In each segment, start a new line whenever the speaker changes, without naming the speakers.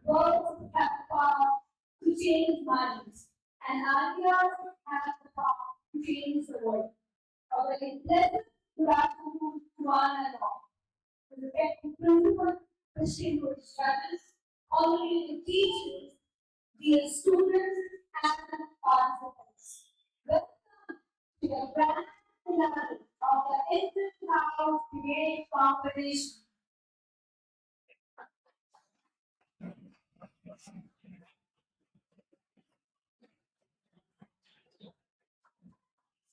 Words have the power to change minds, and ideas have the power to change the world. A very pleasant good afternoon to one and all. The respected principal, distinguished judges, honorary teachers, dear students, and participants. Welcome to the grand finale of the Inter-House Debate Competition.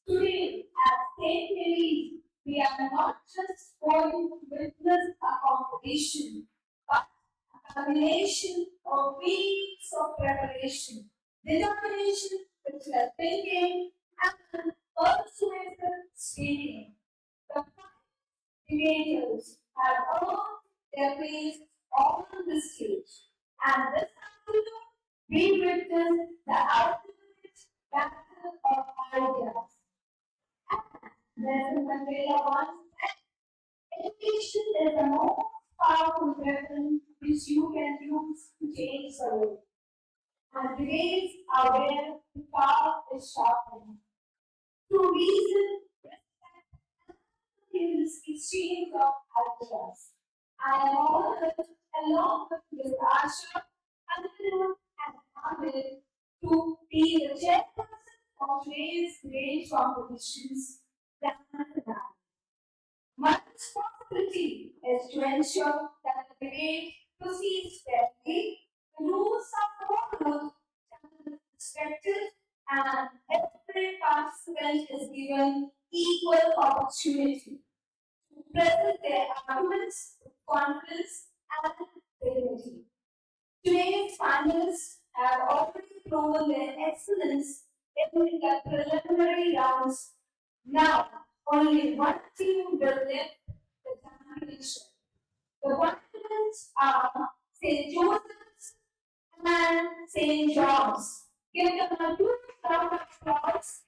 Today, at St. Mary's, we are not just going to witness a competition, but a combination of weeks of preparation, determination, critical thinking, and persuasive speaking. The debaters have earned their place on the stage, and this afternoon we witness the ultimate battle of ideas. There's a Mandela once said, education is the most powerful weapon which you can use to change the world. And debates are where the power is sharpened. Through reason, respect, and this exchange of ideas. I am honored along with Asha, Anil, and Amit to be the chairperson of today's debate competitions. My responsibility is to ensure that the debate proceeds fairly, the rules are followed, and respected, and every participant is given equal opportunity to present their arguments with confidence and dignity. Today's finalists have already proven their excellence in the preliminary rounds. Now, only one team will lift the championship. The winners are St. Joseph's and St. John's. Give them a huge round of applause.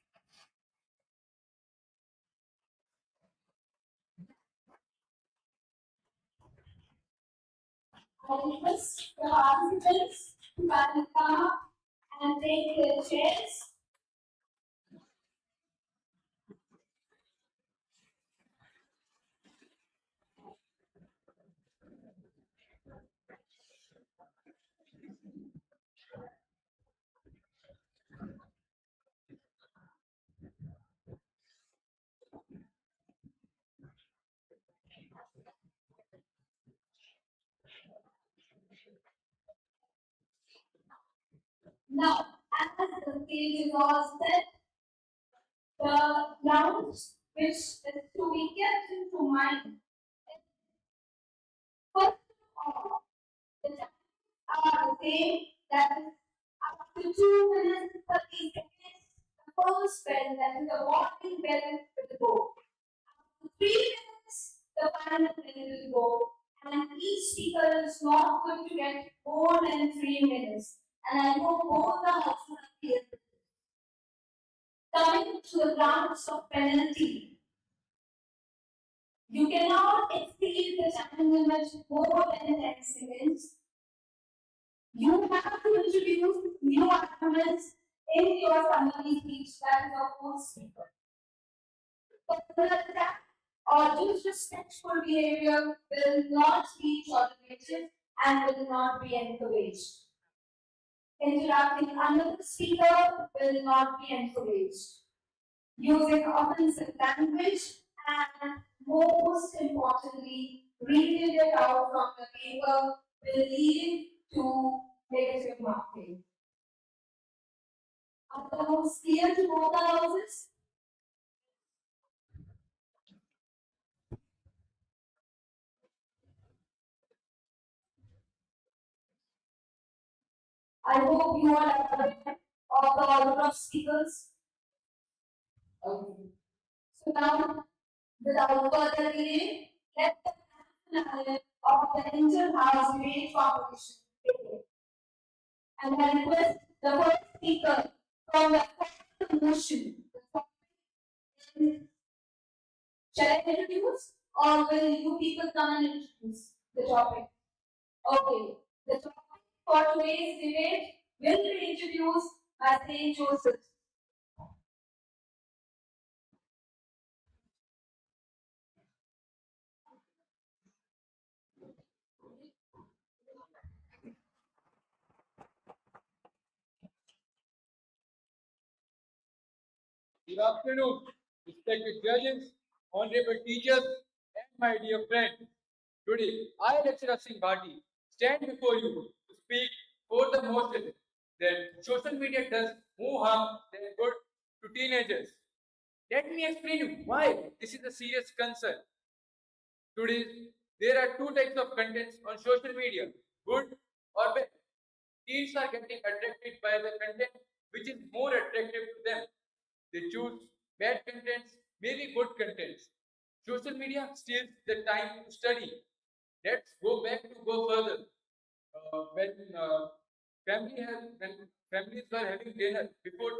I request the participants to come up and take their chairs. Now, as the stage is all set, the rounds which is to be kept into mind First of all, the times are the same, that is up to 2 minutes and 30 seconds. The first bell, that is the warning bell, will go. 3 minutes, the final bell will go. And each speaker is not going to get more than 3 minutes. And I hope both the houses are clear. Coming to the grounds of penalty, you cannot exceed the time limit more than 10 seconds. You have to introduce new arguments in your summary speech, that is your first speaker. Personal attack or disrespectful behavior will not be tolerated and will not be encouraged. Interrupting another speaker will not be encouraged. Using offensive language and, most importantly, reading it out from the paper will lead to negative marking. Are the rules clear to both the houses? I hope you all are aware of the order of speakers. Okay. So now, without further delay, let the finale of the inter-house debate competition begin. And I request the first speaker from the motion. Shall I introduce, or will you people come and introduce the topic? Okay. The topic for today's debate will be introduced by Saint Joseph.
Good afternoon, respected judges, honorable teachers, and my dear friends. Today, I, Lecturer Singh Bhati, stand before you to speak for the motion that social media does more harm than good to teenagers. Let me explain you why this is a serious concern. Today, there are two types of contents on social media, good or bad. Teens are getting attracted by the content which is more attractive to them. They choose bad contents, maybe good contents. Social media steals the time to study. Let's go back to go further. When families were having dinner before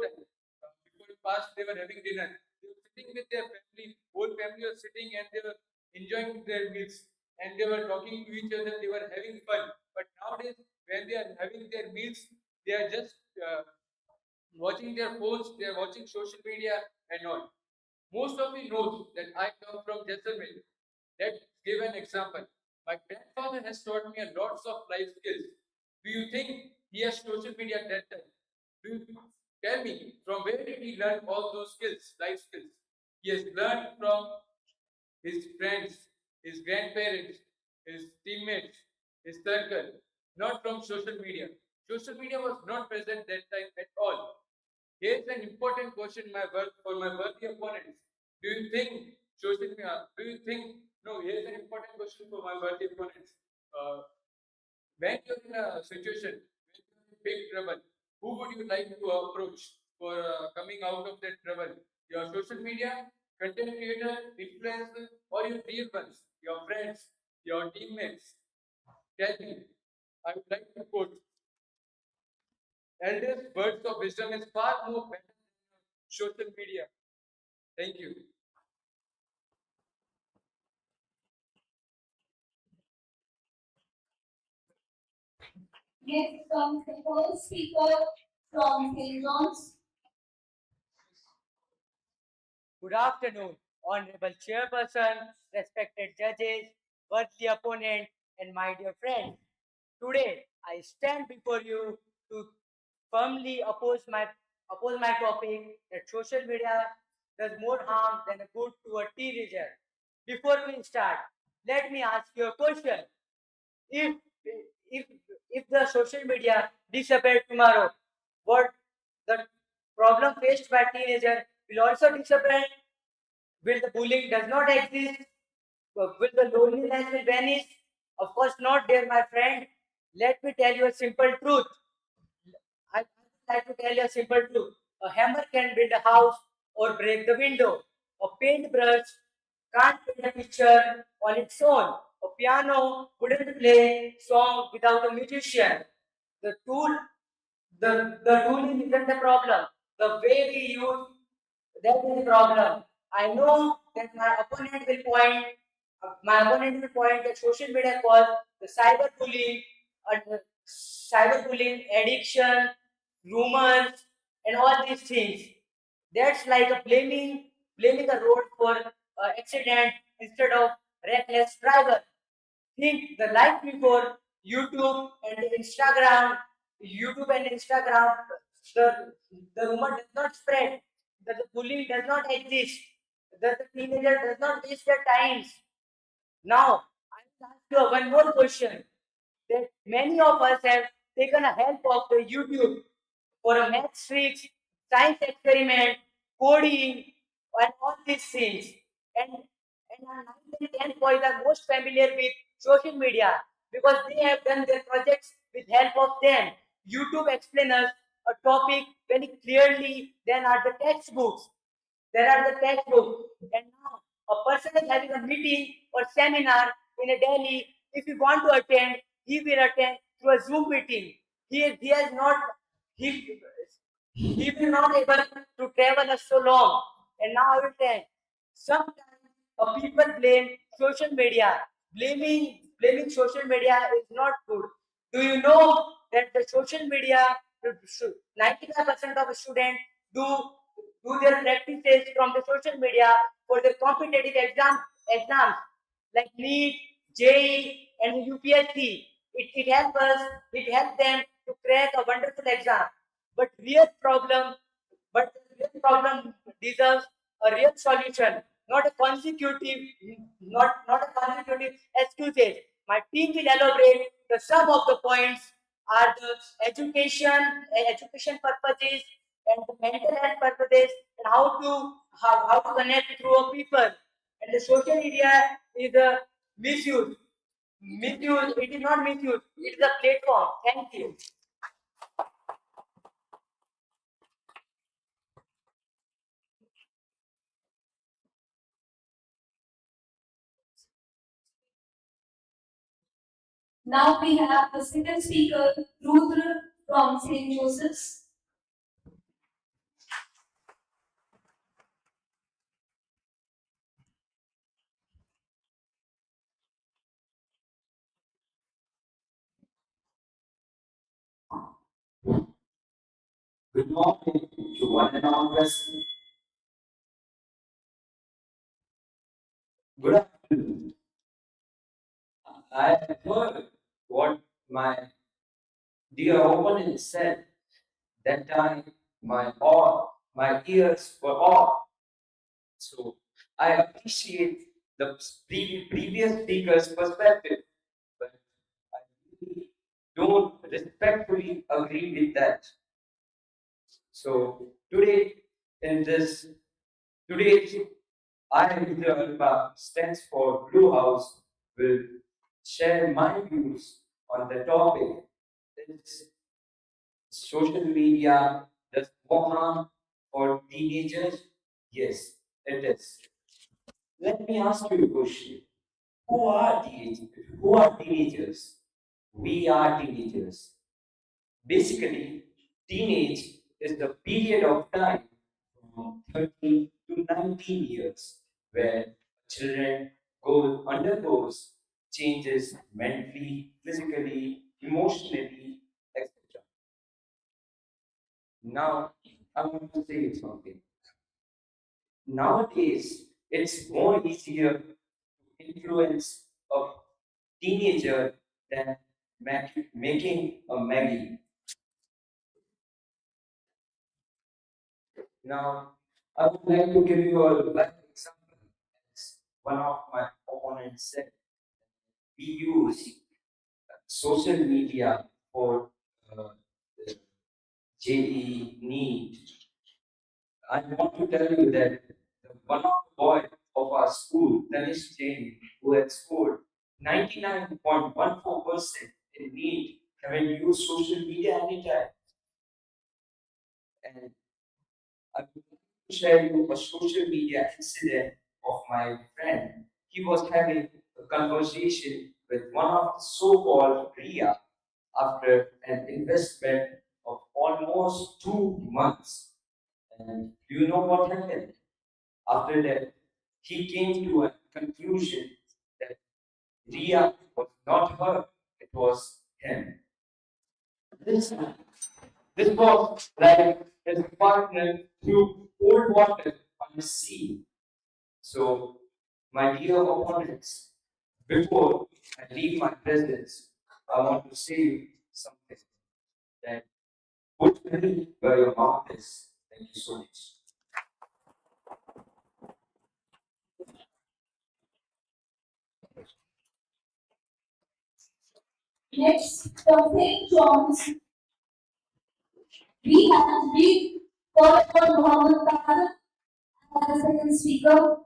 past they were having dinner. They were sitting with their family, whole family was sitting and they were enjoying their meals and they were talking to each other. They were having fun. But nowadays, when they are having their meals, they are just watching their phones, they are watching social media and all. Most of you know that I come from Jaisalmer. Let's give an example. My grandfather has taught me a lots of life skills. Do you think he has social media at that time? Do you tell me from where did he learn all those skills, life skills? He has learned from his friends, his grandparents, his teammates, his circle, not from social media. Social media was not present that time at all. Here's an important question for my worthy opponents. Do you think social media? Do you think no? Here's an important question for my worthy opponents. When you're in a situation, when you're in big trouble, who would you like to approach for coming out of that trouble? Your social media, content creator, influencer, or your real ones, your friends, your teammates? Tell me. I would like to quote elders' words of wisdom is far more better than social media. Thank you.
Next comes the first speaker from St. John's.
Good afternoon, Honorable Chairperson, respected judges, worthy opponent, and my dear friends. Today, I stand before you to firmly oppose my topic that social media does more harm than good to a teenager. Before we start, let me ask you a question. If if if the social media disappear tomorrow, what the problem faced by teenager will also disappear? Will the bullying does not exist? Will the loneliness will vanish? Of course not, dear my friend. Let me tell you a simple truth. I would like to tell you a simple truth. A hammer can build a house or break the window. A paintbrush can't paint a picture on its own. A piano wouldn't play song without a musician. The tool, the tooling isn't the problem. The way we use that is the problem. I know that my opponent will point that social media caused the cyberbullying, addiction, rumors, and all these things. That's like a blaming the road for accident instead of reckless driver. Think the life before YouTube and Instagram, the, the rumor does not spread, that the bullying does not exist, that the teenager does not waste their times. Now, I will ask you one more question that many of us have taken a help of the YouTube for a math tricks, science experiment, coding, and all these things. And our 9th and 10th boys are most familiar with social media because they have done their projects with help of them. YouTube explains us a topic very clearly than are the textbooks. There are the textbooks. And now a person is having a meeting or seminar in a Delhi. If he want to attend, he will attend through a Zoom meeting. He has not he he will not able to travel us so long. And now I will tell. Sometimes people blame social media. Blaming social media is not good. Do you know that the social media, 95% of students do their practices from the social media for the competitive exams like NEET, JEE, and UPSC. It helps them to crack a wonderful exam. But real problem deserves a real solution, not a consecutive excuses. My team will elaborate the sum of the points are the education purposes and the mental health purposes and how to connect through a people. And the social media is a misuse. Misuse, it is not misuse, it is a platform. Thank you.
Now we have the second speaker, Rudra from St. Joseph's.
Good morning to one and all present. Good afternoon. I have heard what my dear opponent said. That time my ears were off. So I appreciate the previous speaker's perspective, but I really don't respectfully agree with that. So in this today I, the Alpha, stands for Blue House, will share my views on the topic. Is social media does more harm for teenagers? Yes, it is. Let me ask you a question. Who are teenagers? Who are teenagers? We are teenagers. Basically, teenage is the period of time from 13 to 19 years where children undergoes changes mentally, physically, emotionally, etc. Now, I want to say something. Nowadays, it's more easier to influence a teenager than making a Maggie. Now, I would like to give you a live example. As one of my opponents said, we use social media for uh, JE need. I want to tell you that one of the boy of our school, Tanish Jain, who had scored 99.14% in need haven't used social media anytime. And I will share you a social media incident of my friend. He was having a conversation with one of the so-called RIA after an investment of almost 2 months. And do you know what happened? After that, he came to a conclusion that Ria was not her, it was him. This, this was like his partner through cold water on the sea. So, my dear opponents, before I leave my presence, I want to say something that put money where your mouth is. Thank you so much.
Next, from St. John's, we have Big Dr. Mohammed Khan as the second speaker.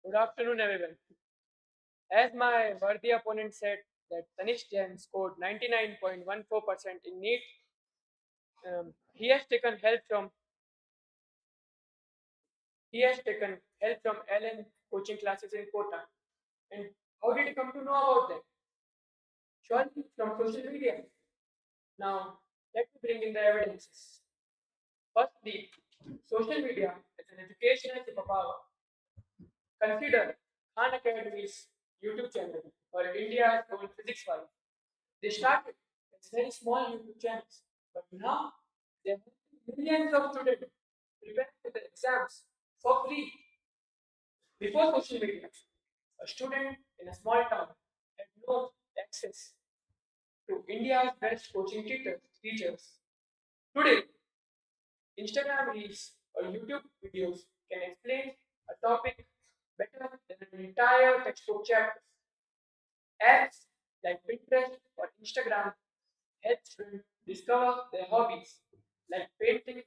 Good afternoon, everyone. As my worthy opponent said that Tanish Jain scored 99.14% in NEET, he has taken help from Allen coaching classes in Kota. And how did he come to know about that? Surely from social media. Now let me bring in the evidences. Firstly, social media is an educational superpower. Consider Khan Academy's YouTube channel or India's own physics file. They started as very small YouTube channels, but now they have millions of students preparing for the exams for free. Before social media, a student in a small town had no access to India's best coaching teachers. Today, Instagram Reels or YouTube videos can explain a topic better than an entire textbook chapter. Apps like Pinterest or Instagram help students discover their hobbies like painting,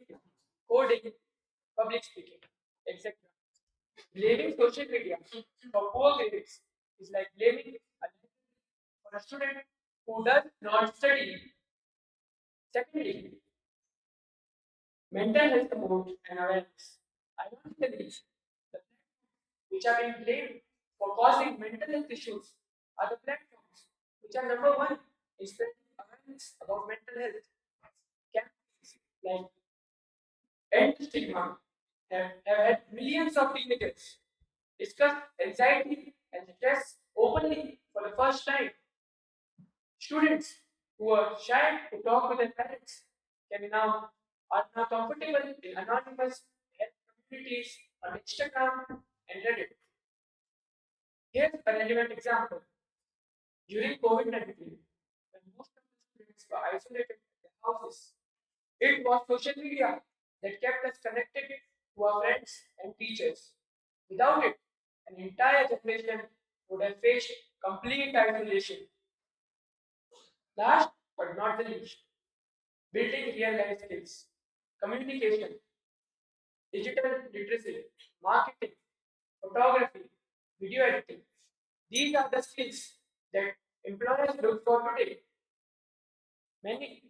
coding, public speaking, etc. Blaming social media for poor grades is like blaming for a student who does not study. Secondly, mental health support and awareness. Ironically, the which are being blamed for causing mental health issues are the platforms which are number one in spreading awareness about mental health. Campaigns like End Stigma have had millions of teenagers discuss anxiety and stress openly for the first time. Students who are shy to talk with their parents can now are now comfortable in anonymous health communities on Instagram and Reddit. Here's a relevant example. During COVID-19, when most of the students were isolated in their houses, it was social media that kept us connected to our friends and teachers. Without it, an entire generation would have faced complete isolation. Last but not the least, building real life skills, communication, digital literacy, marketing, photography, video editing. These are the skills that employers look for today. Many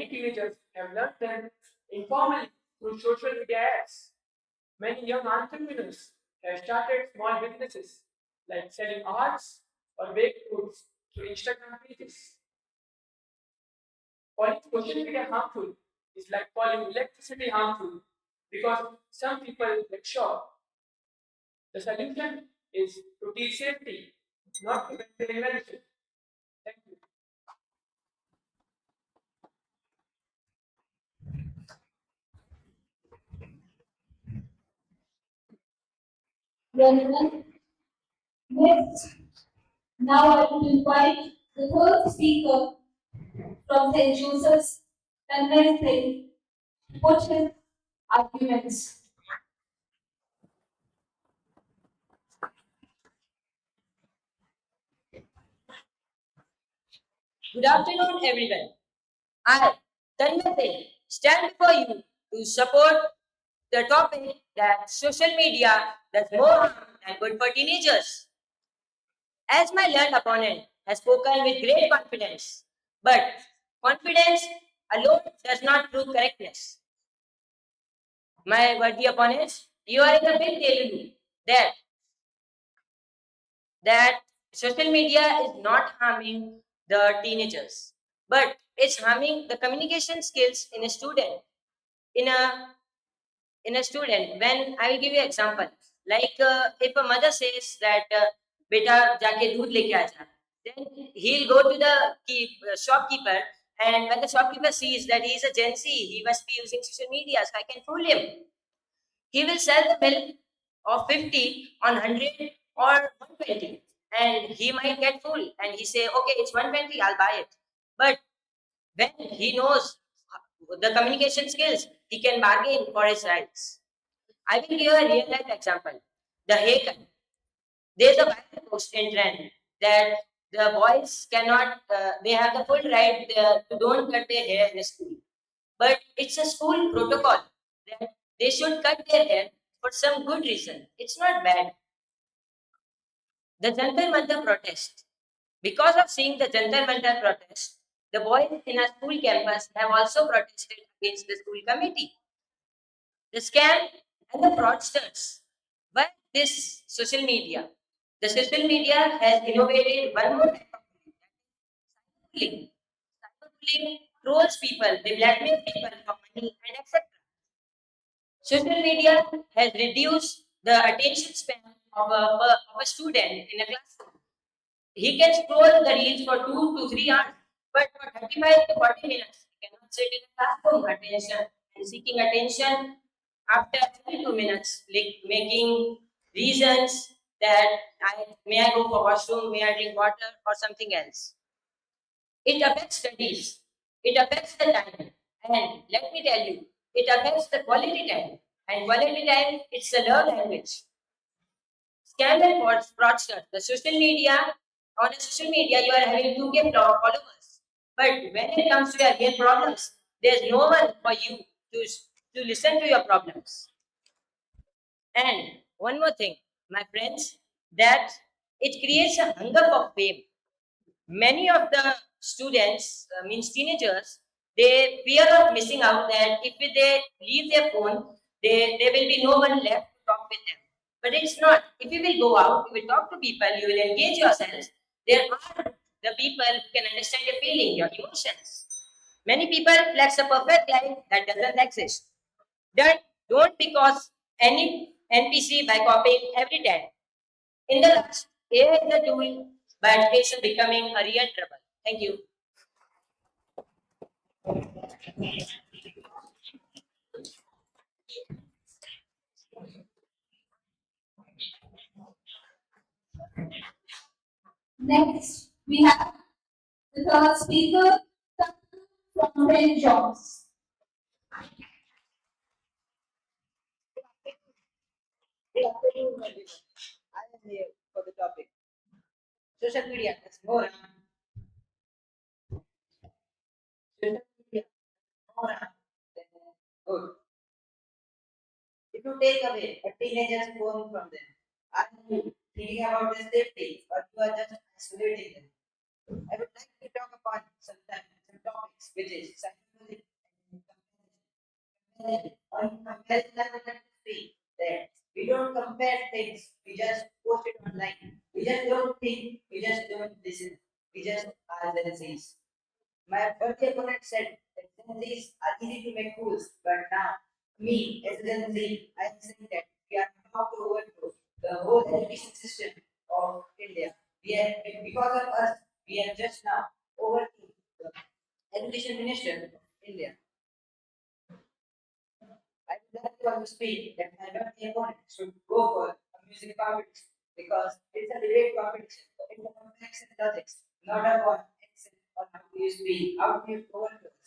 teenagers have learned them informally through social media apps. Many young entrepreneurs have started small businesses like selling arts or baked goods through Instagram pages. Calling social media harmful is like calling electricity harmful because some people get shocked. The solution is to teach safety, not to prevent the invention. Thank you.
Gentlemen, next, now I will invite the third speaker from St. Joseph's, Tanmay Singh, to put his arguments.
Good afternoon, everyone. I
Tanmay Singh stand before you to support the topic that social media does more harm than good for teenagers. As my learned opponent has spoken with great confidence, but confidence alone does not prove correctness. My worthy opponents, you are in a big Telugu that that social media is not harming the teenagers, but it's harming the communication skills in a student. In a student, when I will give you example, like if a mother says that beta jaake doodh leke aaja, then he'll go to the shopkeeper, and when the shopkeeper sees that he is a Gen Z, he must be using social media, so I can fool him. He will sell the milk of 50 on 100 or 120, and he might get full and he say, okay, it's 120, I'll buy it. But when he knows the communication skills, he can bargain for his rights. I will give a real life example. The haircut. There's a viral post in trend that the boys cannot, they have the full right to don't cut their hair in school. But it's a school protocol that they should cut their hair for some good reason. It's not bad. The Jantar Mantar protest. Because of seeing the Jantar Mantar protest, the boys in our school campus have also protested against the school committee. The scam and the fraudsters. But this social media, the social media has innovated one more type of bullying. Cyberbullying trolls people, they blackmail people for money and etc. Social media has reduced the attention span of a student in a classroom. He can scroll the reels for 2 to 3 hours, but for 35 to 40 minutes, he cannot sit in a classroom attention and seeking attention after 32 minutes, like making reasons that I go for washroom, may I drink water or something else. It affects studies. It affects the time. And let me tell you, it affects the quality time. And quality time, it's a love language. Scam and fraudster. The social media, on the social media, you are having 2K followers. But when it comes to your real problems, there's no one for you to listen to your problems. And one more thing, my friends, that it creates a hunger for fame. Many of the students, means teenagers, they fear of missing out that if they leave their phone, there will be no one left to talk with them. But it's not. If you will go out, you will talk to people, you will engage yourselves. There are the people who can understand your feeling, your emotions. Many people flex a perfect life that doesn't exist. Don't because any NPC by copying every time. In the last, AI is a tool, but it's becoming a real trouble. Thank you.
Next, we have the third speaker from St. John's.
Good afternoon, everyone. I am here for the topic. Social media has more harm. Social media has more harm than good. If you take away a teenager's phone from them, are you thinking about their safety or you are just isolating them? I would like to talk upon some topics which is psychology and comparison. On comparison, I would like to say that we don't compare things, we just post it online. We just don't think, we just don't listen, we just are Gen Zs. My birthday opponent said that Gen Zs are easy to make fools, but now, me as a Gen Z, I am saying that we are about to overthrow the whole education system of India. Because of us, we have just now overthrown the education minister of India. I would like to also speak that my birthday opponent should go for a music competition because it's a debate competition. It's a complex and logics, not a one excel on how do you speak, how do you overcome.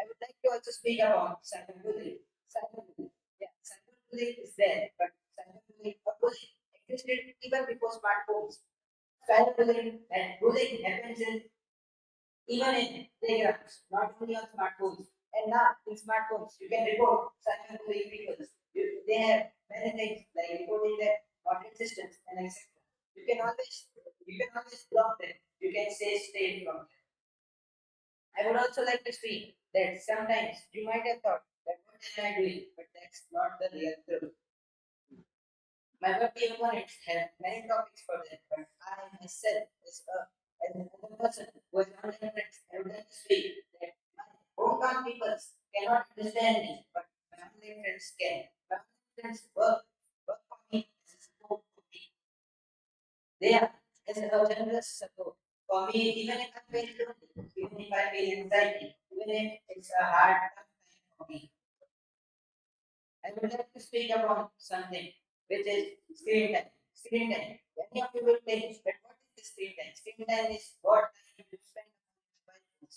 I would like to also speak about cyberbullying. Cyberbullying. Yeah, cyberbullying is there, but cyberbullying or bullying existed even before smartphones. Cyberbullying and bullying happens in even in playgrounds, not only on smartphones. And now in smartphones, you can report cyber bullying people. They have many things like reporting their content systems and etc. You can always block them. You can say stay from them. I would also like to speak that sometimes you might have thought that what am I doing, but that's not the real truth. My worthy opponents have many topics for them, but I myself, as another person who has online friends, I would like to speak that my hometown peoples cannot understand me, but my online friends can. My online friends work for me as a support for me. They are as a generous support for me, even if I feel lonely, even if I feel anxiety, even if it's a hard tough time for me. I would like to speak about something which is screen time. Screen time. Many of you will think that what is the screen time? Screen time is what time you spend on mobile phones.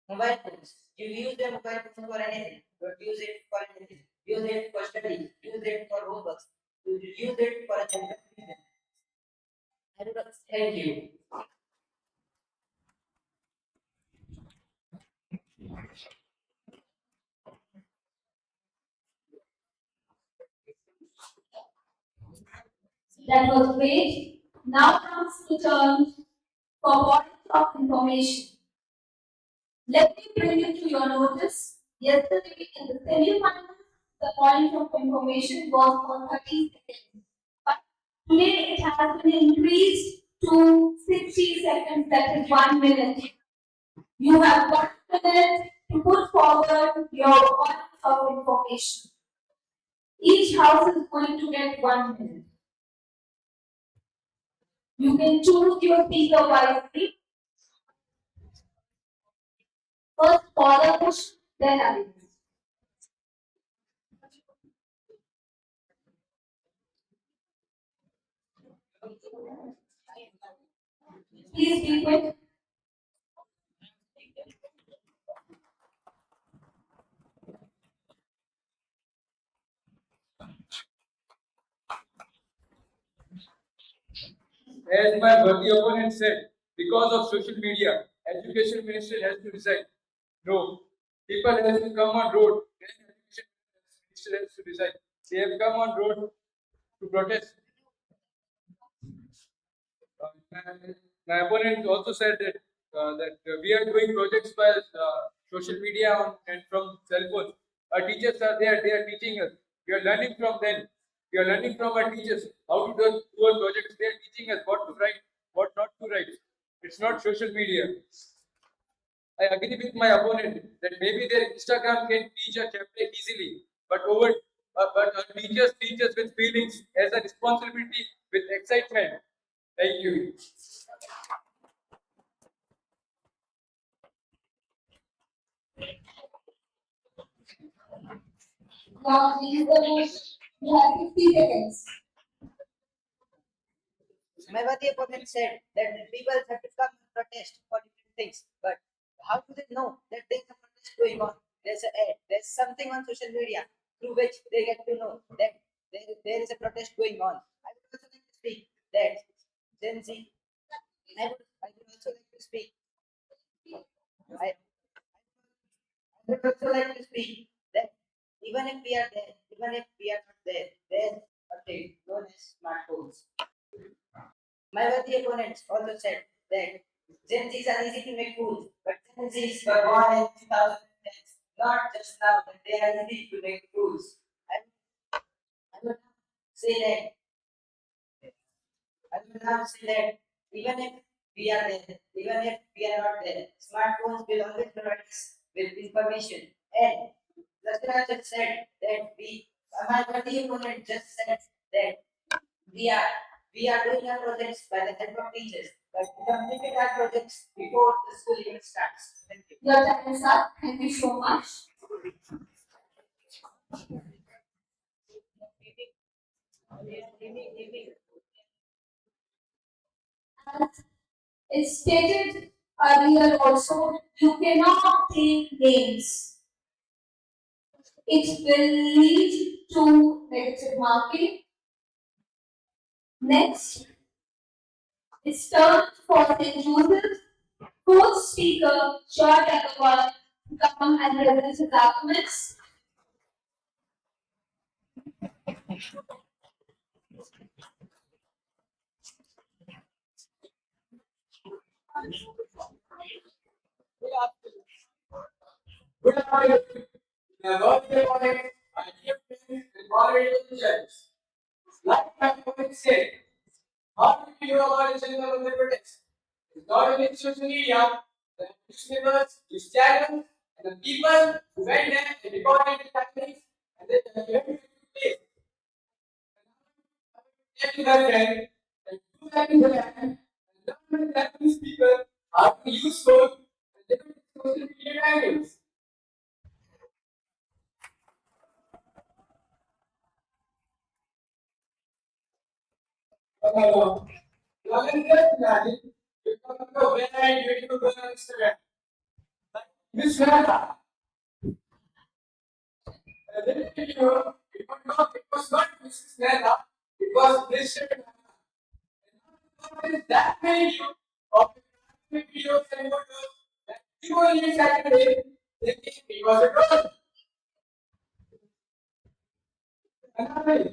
Mobile phones. You use your mobile phone for anything. You use it for anything. Use it for study. Use it for homework. Use it for a general reason. Thank you.
That was great. Now comes the turn for bodies of information. Let me bring it to your notice. Yesterday in the semi-finals, the point of information was for 30 seconds. But today it has been increased to 60 seconds, that is 1 minute. You have 1 minute to put forward your point of information. Each house is going to get 1 minute. You can choose your speaker wisely. First Push, then Arvind. Please be quick.
As my worthy opponent said, because of social media, education minister has to resign. No, people have to come on road. Then education minister has to resign. They have come on road to protest. My opponent also said that we are doing projects by social media and from cell phones. Our teachers are there; they are teaching us. We are learning from them. We are learning from our teachers how to do our projects. They are teaching us what to write, what not to write. It's not social media. I agree with my opponent that maybe their Instagram can teach a chapter easily, but our teachers teach us with feelings as a responsibility, with excitement. Thank you.
Now, please, you have 50 seconds.
My worthy opponent said that people have to come and protest for different things, but how do they know that there's a protest going on? There's something on social media through which they get to know that there is a protest going on. I would also like to speak that Gen Z. I would also like to speak. I would also like to speak that even if we are there, even if we are not there, there's a thing known as smartphones. My worthy opponents also said that Gen Zs are easy to make fools, but Gen Zs were born in 2010s, not just now that they are easy to make fools. I would say that I would now say that even if we are there, even if we are not there, smartphones will always provide us with information. And Laksana just said that my worthy opponent just said that we are we are doing our projects by the help of teachers, but we completed our projects before the school even starts. Thank you.
Your time is up. Thank you so much. As it's stated earlier also, you cannot take names. It will lead to negative marking. Next, it's turn for St. Joseph. Coach speaker, short Eloquence, to come and present his arguments.
Good afternoon. The birthday morning, my dear friends and moderators and judges. Like my opponent said, how do you know about the general of the protest? It's not only social media, the newspapers, news channels, and the people who went there and recorded the happenings and then documented it. Tell you my friend that you have in the land and learn that these people how to use phone and different social media angles. Now, let's just imagine you're talking about when I YouTube on Instagram. Miss Nana, then it was not Mrs. Nana, it was Mr. Nana. There is that many of the videos and photos that people in Saturday thinking it was a girl. Another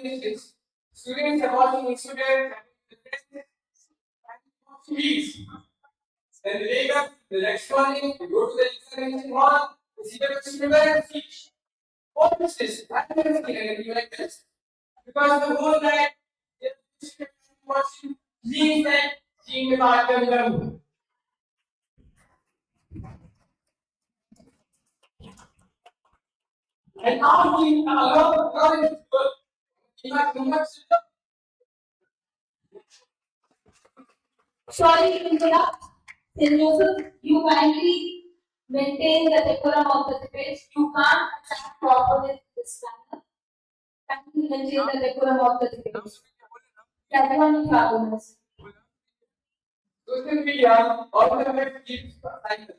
is students are watching students and fees. Then they wake up the next morning, they go to the examination hall, they see the question paper and teach. What is this? I never seen anything like this. Because the whole night they're watching, seeing that, seeing the cartoon. And now we allow college to
Sorry to interrupt. St. Joseph, you kindly maintain the decorum of the debate. You can't attack properly this manner. Kindly maintain the decorum of the debate. Everyone is arguments.
social media always keeps cycle.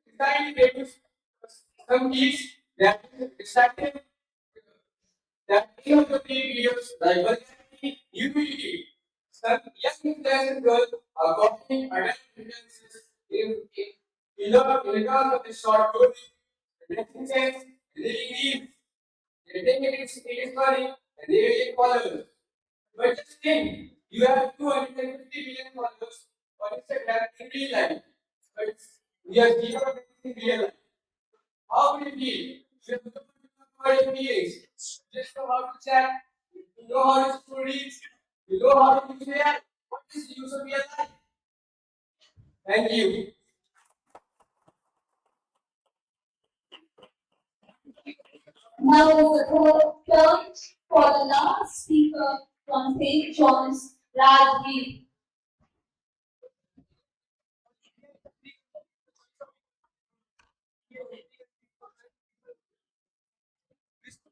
Deciding they use some keys that decided that any of the three videos like vulgarity, utility. Some young influencer girls are copying adult influences in regard of the short clothing, dressing sense, living needs. They think it is funny and they will get followers. But just think, you have 250 million followers on Instagram in real life. But we are 0 in real life. How will it be? You have to about your feelings. Just know how to chat, you know how to stories, you know how to use AI. What is the use of real life? Thank you.
Now the turn for the last speaker from St. John's, Rajveer.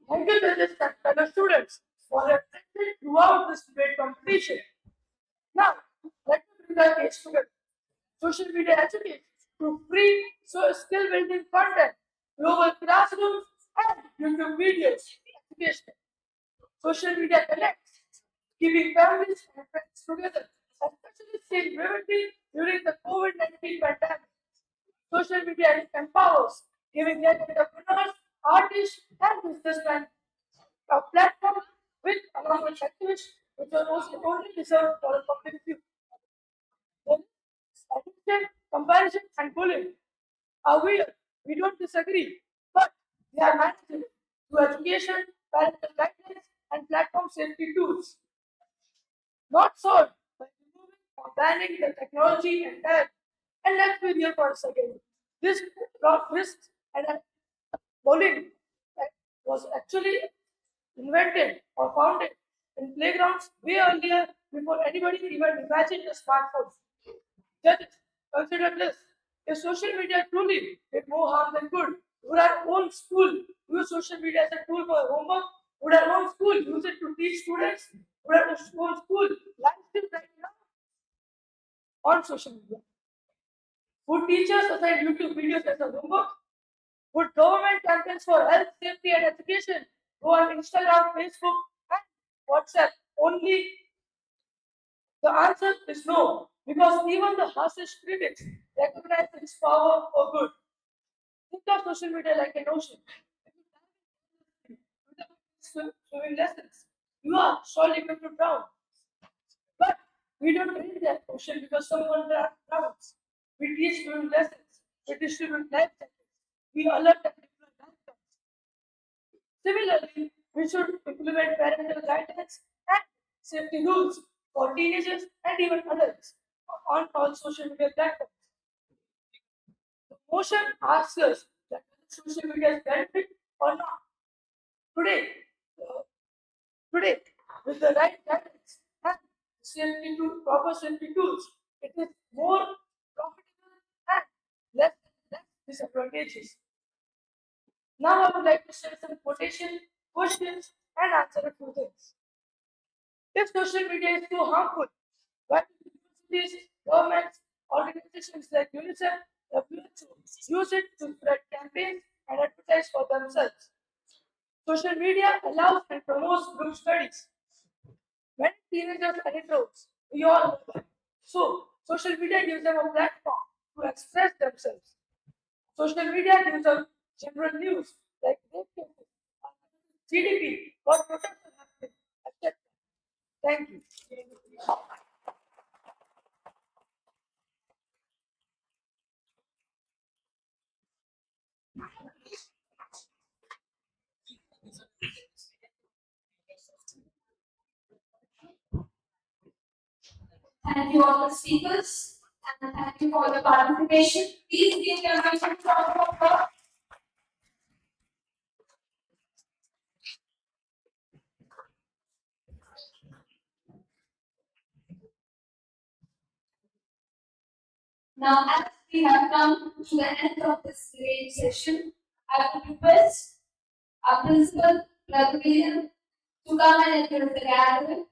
Thank you, judges and fellow students, for your attention throughout this debate competition. Now, let me bring our case together. Social media education through free skill building content, global classrooms, and YouTube videos. Education. Social media connects, keeping families and friends together, especially staying vividly during the COVID-19 pandemic. Social media empowers, giving young entrepreneurs, artists, and businessmen a platform with along with activists which are also only reserved for the public view. Then, addiction, comparison, and bullying are real. We don't disagree, but they are manageable through education, parental guidelines, and platform safety tools. Not solved by removing or banning the technology entirely. And let's be real for a second. This risk and bullying was actually invented or founded in playgrounds way earlier before anybody even imagined a smartphone. Judges, consider this. If social media truly did more harm than good, would our own school use social media as a tool for homework? Would our own school use it to teach students? Would our own school live stream right now on social media? Would teachers assign YouTube videos as a homework? Would government campaigns for health, safety, and education go on Instagram, Facebook, and WhatsApp only The answer is no, because even the harshest critics recognize its power for good. Think of social media like an ocean. Without swimming lessons, you are surely going to drown. But we don't read that ocean because someone drowns. We teach swimming lessons. We distribute life jackets. We alert and deploy lifeguards. Similarly, we should implement parental guidance and safety rules for teenagers and even adults on all social media platforms. The motion asks us that whether social media is benefit or not. Today, uh, today, with the right guidance and proper safety tools, it is more profitable and less disadvantageous. Now I would like to share some quotation, questions, and answer a few things. If social media is too harmful, why do universities, governments, organizations like UNICEF, WHO use it to spread campaigns and advertise for themselves? Social media allows and promotes group studies. Many teenagers are introverts. We all know that. So, social media gives them a platform to express themselves. Social media gives them general news like rape cases, GDP, what protests are happening, etc. Thank you.
Thank you all the speakers and thank you for the participation. Please give your hands a round of applause. Now, as we have come to the end of this debate session, I would request our principal, Brother William, to come and address the gathering.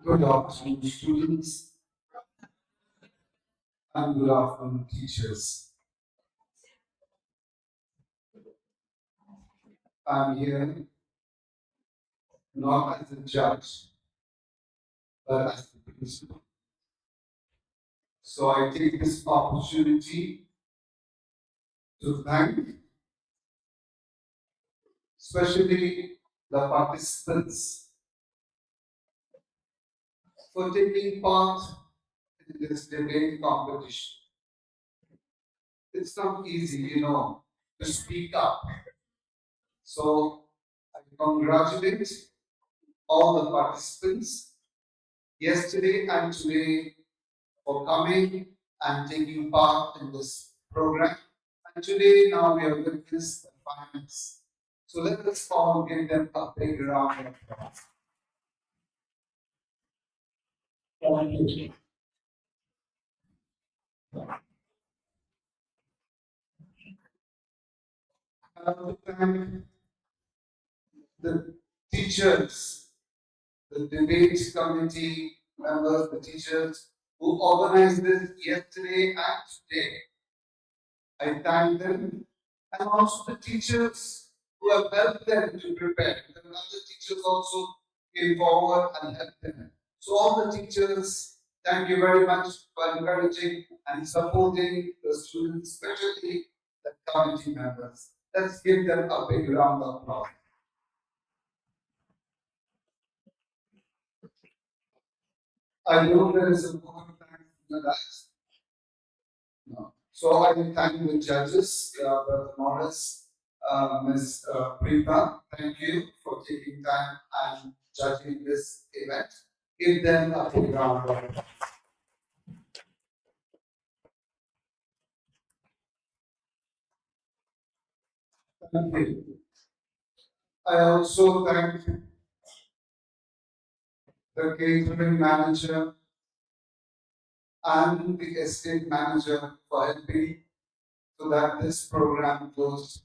Good afternoon, students, and good afternoon, teachers. I'm here not as a judge, but as the principal. So I take this opportunity to thank especially the participants for taking part in this debate competition. It's not easy, to speak up. So I congratulate all the participants yesterday and today for coming and taking part in this program. And today, now we have witnessed the finals. So let us all give them a big round of applause. Thank you. I want to thank the teachers, the debate committee members, the teachers who organized this yesterday and today. I thank them and also the teachers who have helped them to prepare. The other teachers also came forward and helped them. So all the teachers, thank you very much for encouraging and supporting the students, especially the committee members. Let's give them a big round of applause. I know there is a vote of thanks in the dais. No. So I will thank the judges, Brother Morris, Ms. Preeta. Thank you for taking time and judging this event. Give them a big round of applause. Thank you. I also thank the catering manager and the estate manager for helping so that this program goes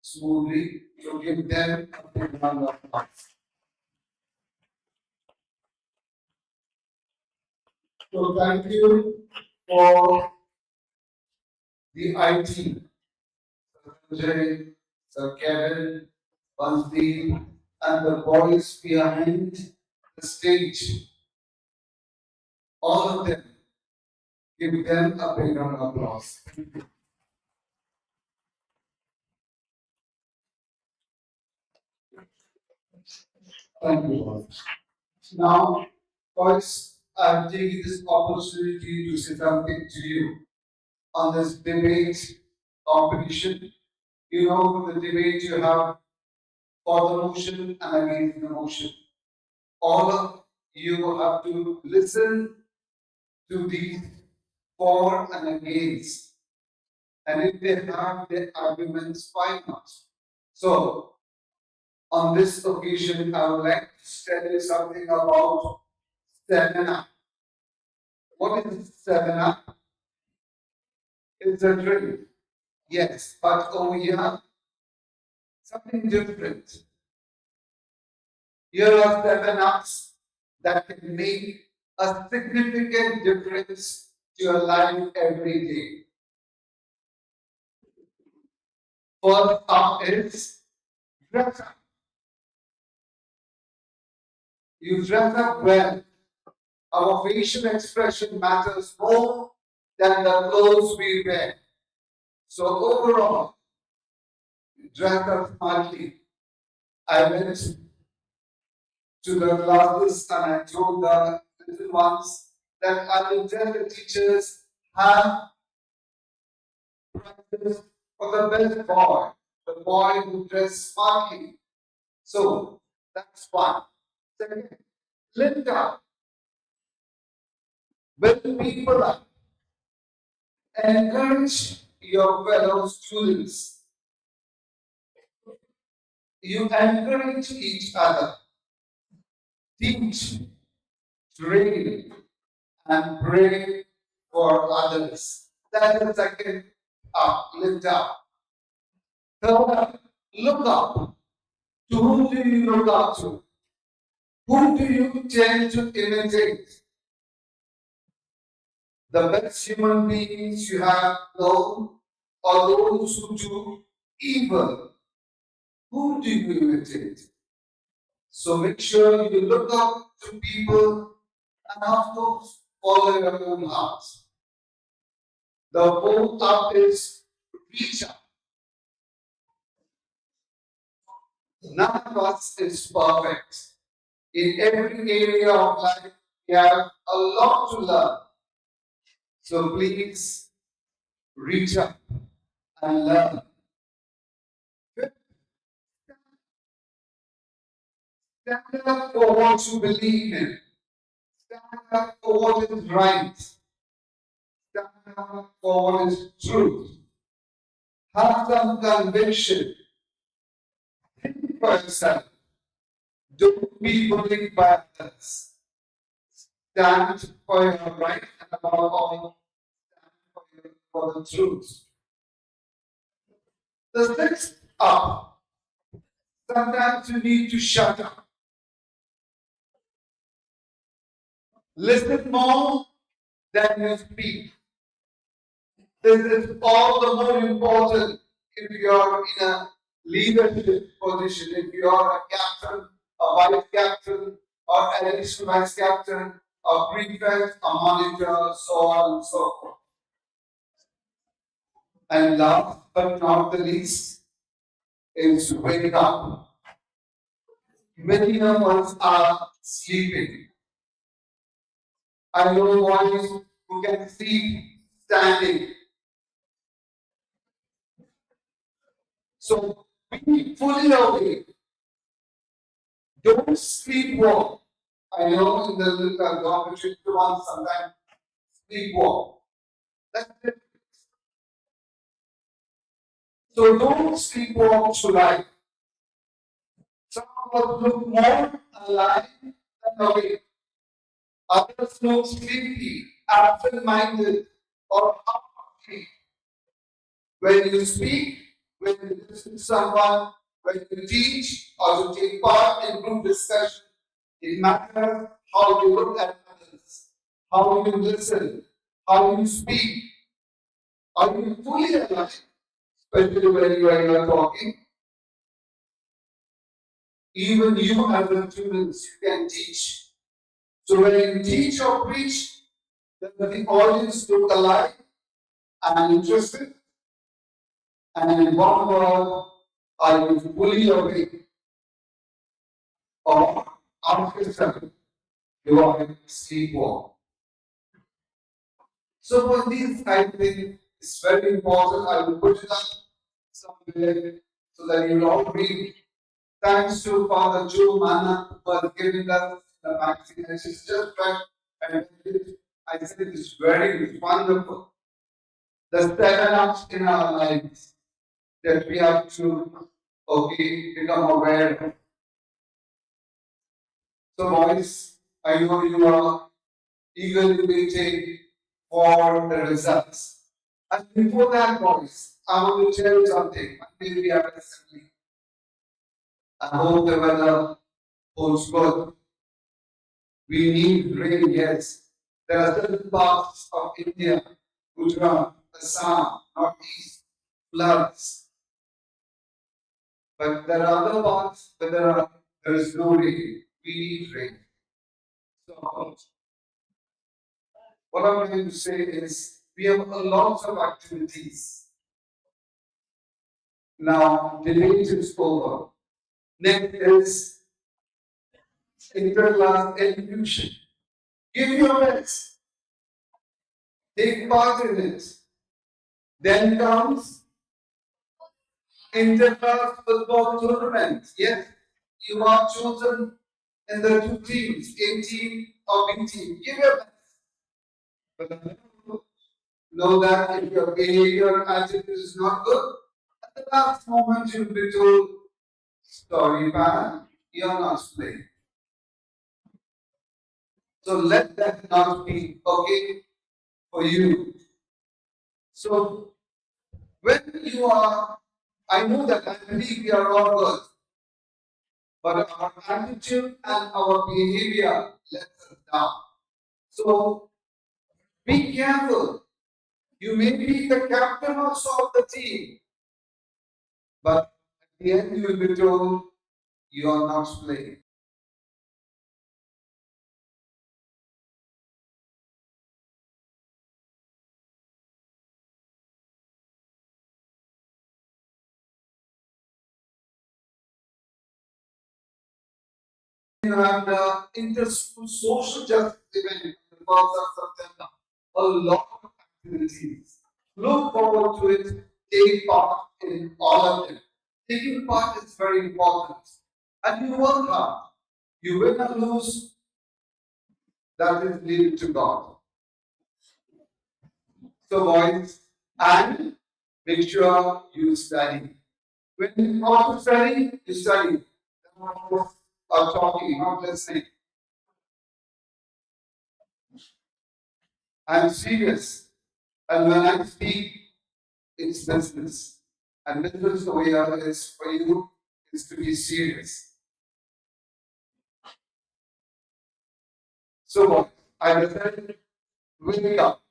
smoothly. So give them a big round of applause. So thank you for the IT, Sanjay, Sir Kevin, Bandeep, and the boys behind the stage. All of them, give them a big round of applause. Thank you all. Now, boys, I'm taking this opportunity to say something to you on this debate competition. You know, the debate you have for the motion and against the motion. All of you have to listen to these for and against. And if they have their arguments, why not? So, on this occasion, I would like to tell you something about stamina. What is stamina? It's a drink. Yes, but over here, something different. Here are 7 ups that can make a significant difference to your life every day. First up is dress up. You dress up well. Our facial expression matters more than the clothes we wear. So overall, dress up smartly. I went to the classes and I told the little ones that I will tell the teachers have practice for the best boy, the boy who dressed smartly. So that's one. Second, lift up, build people up, encourage your fellow students. You encourage each other, teach, train, and pray for others. That's the second up, lift up. Third up, look up. To whom do you look up to? Whom do you tend to imitate? The best human beings you have known are those who do evil. Who do you imitate? So make sure you look up to people and of course follow your own heart. The fourth up is reach up. None of us is perfect. In every area of life, we have a lot to learn. So please reach up and learn. Stand up for what you believe in. Stand up for what is right. Stand up for what is truth. Have some conviction. Think for yourself. Don't be bullied by others. Stand for your right and above all, stand for the truth. The sixth up. Sometimes you need to shut up. Listen more than you speak. This is all the more important if you are in a leadership position, if you are a captain, a vice captain, or additional vice captain, a prefect, a monitor, so on and so forth. And last but not the least is wake up. Many of us are sleeping. I know boys who can sleep standing. So be fully awake. Don't sleepwalk. I know in the opportunity one sometimes sleepwalk. That's it. So don't sleepwalk through life. Some of us look more alive than awake. Others look sleepy, absent-minded, or half-asleep. When you speak, when you listen to someone, when you teach or you take part in group discussion, it matters how you look at others, how you listen, how you speak. Are you fully alive, especially when you are talking? Even you as a student, you can teach. So when you teach or preach, then the audience look alive and interested. And in one word, are you fully awake or after seven, you are sleepwalk? So for these, I think it's very important. I will put it up somewhere so that you all read. Thanks to Father Joe Mana for giving us the magazine. And she's just read and I think it's very wonderful. The 7 ups in our lives that we have to become aware of. So boys, I know you are eagerly waiting for the results. And before that, boys, I want to tell you something. Maybe we have assembly. I hope the weather holds good. We need rain, yes. There are certain parts of India, Gujarat, Assam, Northeast, floods. But there are other parts where there is no rain. We need rain. So, what I'm going to say is we have a lot of activities. Now, debate is over. Next is interclass elocution. Give your best. Take part in it. Then comes interclass football tournament. Yes, you are chosen in the two teams, A team or B team. Give your best. But know that if your behavior attitude is not good, at the last moment you'll be told, sorry man, you're not playing. So let that not be okay for you. So when you are, I know that I believe we are all good, but our attitude and our behavior lets us down. So be careful. You may be the captain also of the team, but at the end you will be told you are not playing. You have the inter-school social justice event in the month of September. A lot of activities. Look forward to it. Take part in all of them. Taking part is very important. And you work hard. You win or lose, that is leave to God. So boys, and make sure you study. When you want to study, you study. Are talking, not listening. I'm serious. And when I speak, it's business. And business the way it is for you is to be serious. So I decided wake up.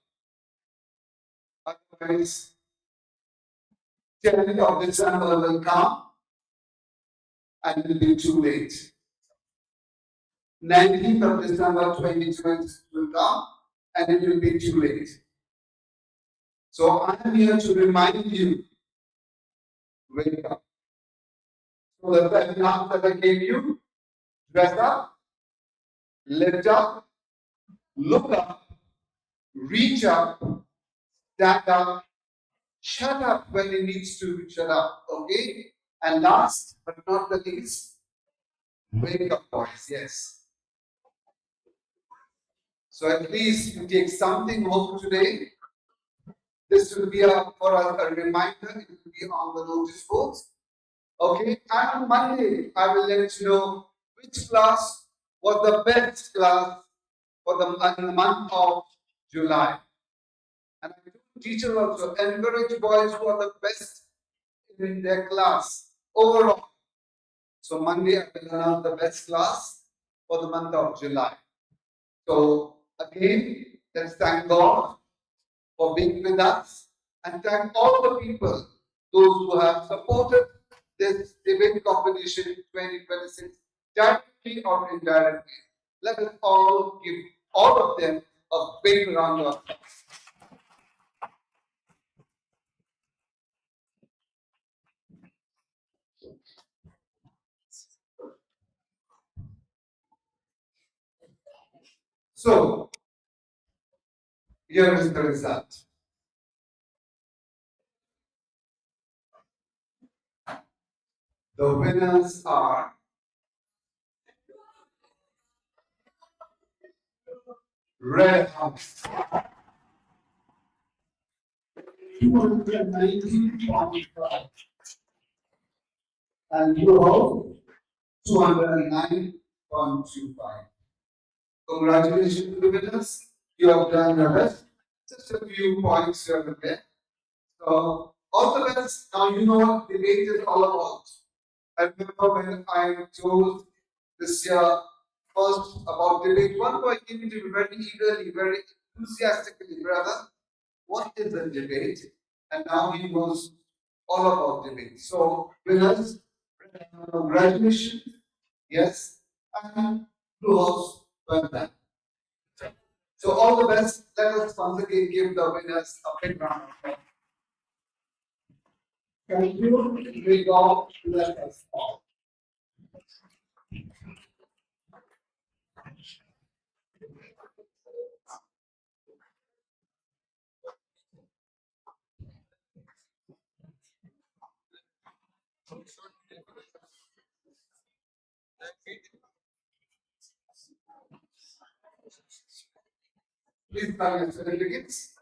Otherwise, 10th of December will come and it will be too late. 19th of December 2020 will come and it will be too late. So I am here to remind you, wake up. So the webinar that I gave you, dress up, lift up, look up, reach up, stand up, shut up when it needs to shut up, okay? And last but not the least, wake up, boys, yes. So at least you take something home today. This will be for us a reminder. It will be on the notice boards. Okay, and on Monday, I will let you know which class was the best class for in the month of July. And I do teachers also encourage boys who are the best in their class overall. So Monday, I will announce the best class for the month of July. So again, let's thank God for being with us and thank all the people, those who have supported this debate competition 2026 directly or indirectly. Let us all give all of them a big round of applause. So, here is the result. The winners are Red House. 290.5 and Blue House 209.25. Congratulations to the winners. You have done your best. Just a few points here and there. So, all the best. Now you know what debate is all about. I remember when I chose this year first about debate, one boy came to me very eagerly, very enthusiastically, brother, what is a debate? And now he knows all about debate. So, winners, congratulations. Yes. And Blue House, well done. So all the best. Let us once again give the winners a big round of applause. Thank you. May God bless us all. Please come your certificates.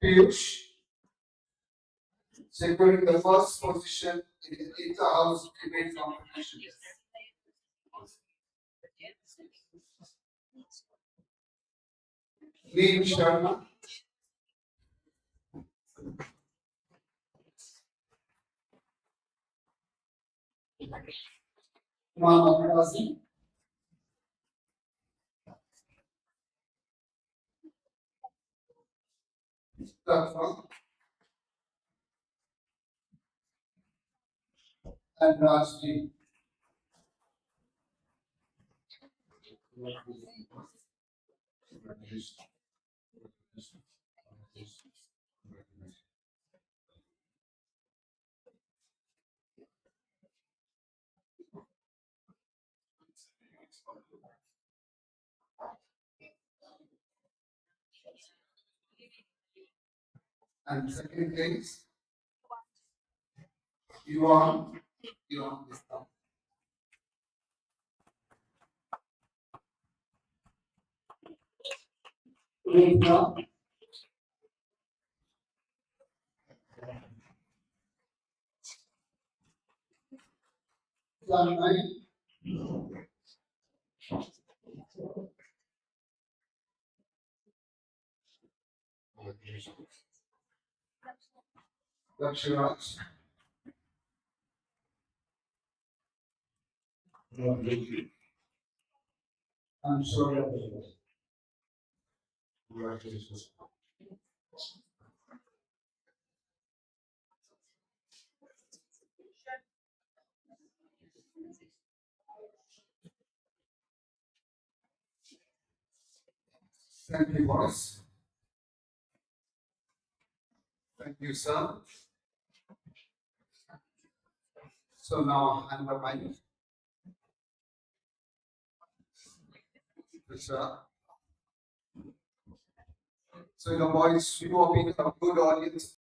Piyush, securing the first position in the inter-house debate competition. Neem Sharma. Mama Prasi. Tatma. And Rajdeep. And second case, you are this time. Rita. Alumni. Lakshiraj. I'm sorry. Congratulations. Thank you, boys. Thank you, sir. So now I'm the mic. Sir. So, boys, you are being a good audience.